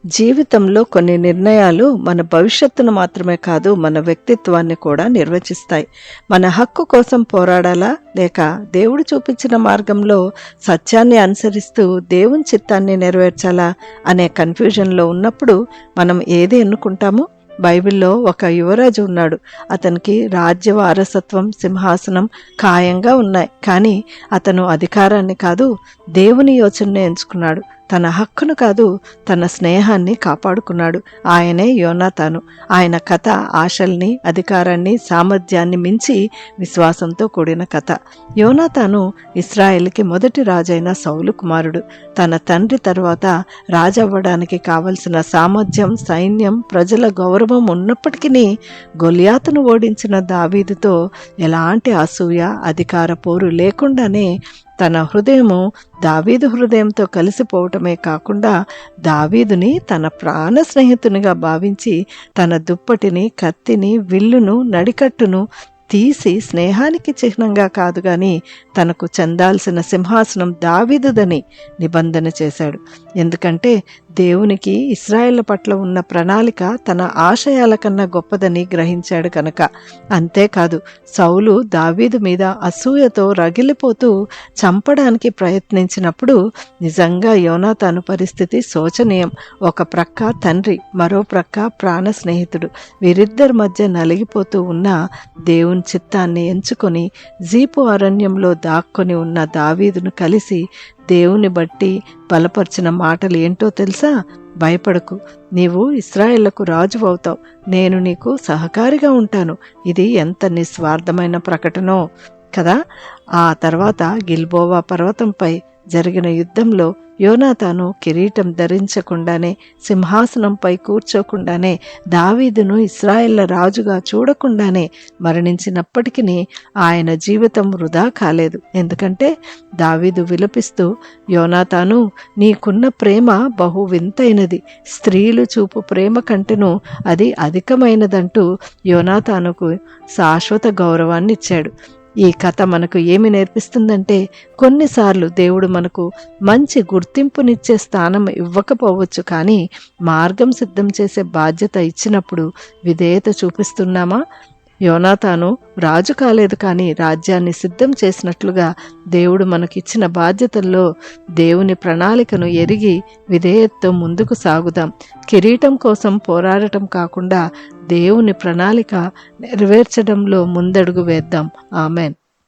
జీవితంలో కొన్ని నిర్ణయాలు మన భవిష్యత్తును మాత్రమే కాదు, మన వ్యక్తిత్వాన్ని కూడా నిర్వచిస్తాయి. మన హక్కు కోసం పోరాడాలా, లేక దేవుడు చూపించిన మార్గంలో సత్యాన్ని అనుసరిస్తూ దేవుని చిత్తాన్ని నెరవేర్చాలా అనే కన్ఫ్యూజన్లో ఉన్నప్పుడు మనం ఏది ఎన్నుకుంటాము? బైబిల్లో ఒక యువరాజు ఉన్నాడు. అతనికి రాజ్య వారసత్వం, సింహాసనం ఖాయంగా ఉన్నాయి. కానీ అతను అధికారాన్ని కాదు, దేవుని యోచనని ఎంచుకున్నాడు. తన హక్కును కాదు, తన స్నేహాన్ని కాపాడుకున్నాడు. ఆయనే యోనాతాను. ఆయన కథ ఆశల్ని, అధికారాన్ని, సామర్థ్యాన్ని మించి విశ్వాసంతో కూడిన కథ. యోనాతాను ఇశ్రాయేలుకి మొదటి రాజైన సౌలు కుమారుడు. తన తండ్రి తర్వాత రాజవ్వడానికి కావలసిన సామర్థ్యం, సైన్యం, ప్రజల గౌరవం ఉన్నప్పటికీ గొలియాతును ఓడించిన దావీదుతో ఎలాంటి అసూయ, అధికార పోరు లేకుండానే తన హృదయము దావీదు హృదయంతో కలిసిపోవటమే కాకుండా దావీదుని తన ప్రాణ స్నేహితునిగా భావించి తన దుప్పటిని, కత్తిని, విల్లును, నడికట్టును తీసి స్నేహానికి చిహ్నంగా కాదు గాని తనకు చెందాల్సిన సింహాసనం దావీదుదని నిబంధన చేశాడు. ఎందుకంటే దేవునికి ఇశ్రాయేలు పట్ల ఉన్న ప్రణాళిక తన ఆశయాల కన్నా గొప్పదని గ్రహించాడు కనుక. అంతేకాదు, సౌలు దావీదు మీద అసూయతో రగిలిపోతూ చంపడానికి ప్రయత్నించినప్పుడు నిజంగా యోనాతాను పరిస్థితి శోచనీయం. ఒక ప్రక్క తండ్రి, మరో ప్రక్క ప్రాణ స్నేహితుడు. వీరిద్దరి మధ్య నలిగిపోతూ ఉన్న దేవుని చిత్తాన్ని ఎంచుకొని జీపు అరణ్యంలో దాక్కొని ఉన్న దావీదును కలిసి దేవుని బట్టి బలపరిచిన మాటలు ఏంటో తెలుసా? భయపడకు, నీవు ఇశ్రాయేళ్లకు రాజు అవుతావు, నేను నీకు సహకారిగా ఉంటాను. ఇది ఎంత నిస్వార్థమైన ప్రకటనో కదా. ఆ తర్వాత గిల్బోవా పర్వతంపై జరిగిన యుద్ధంలో యోనాతాను కిరీటం ధరించకుండానే, సింహాసనంపై కూర్చోకుండానే, దావీదును ఇశ్రాయేళ్ల రాజుగా చూడకుండానే మరణించినప్పటికీ ఆయన జీవితం వృధా కాలేదు. ఎందుకంటే దావీదు విలపిస్తూ, యోనాతాను, నీకున్న ప్రేమ బహు వింతైనది, స్త్రీలు చూపు ప్రేమ కంటేను అది అధికమైనదంటూ యోనాతానుకు శాశ్వత గౌరవాన్ని ఇచ్చాడు. ఈ కథ మనకు ఏమి నేర్పిస్తుందంటే, కొన్నిసార్లు దేవుడు మనకు మంచి గుర్తింపునిచ్చే స్థానం ఇవ్వకపోవచ్చు, కానీ మార్గం సిద్ధం చేసే బాధ్యత ఇచ్చినప్పుడు విధేయత చూపిస్తున్నామా? యోనాతాను రాజు కాలేదు, కానీ రాజ్యాన్ని సిద్ధం చేసినట్లుగా దేవుడు మనకిచ్చిన బాధ్యతల్లో దేవుని ప్రణాళికను ఎరిగి విధేయతతో ముందుకు సాగుదాం. కిరీటం కోసం పోరాడటం కాకుండా దేవుని ప్రణాళిక నెరవేర్చడంలో ముందడుగు వేద్దాం. ఆమెన్.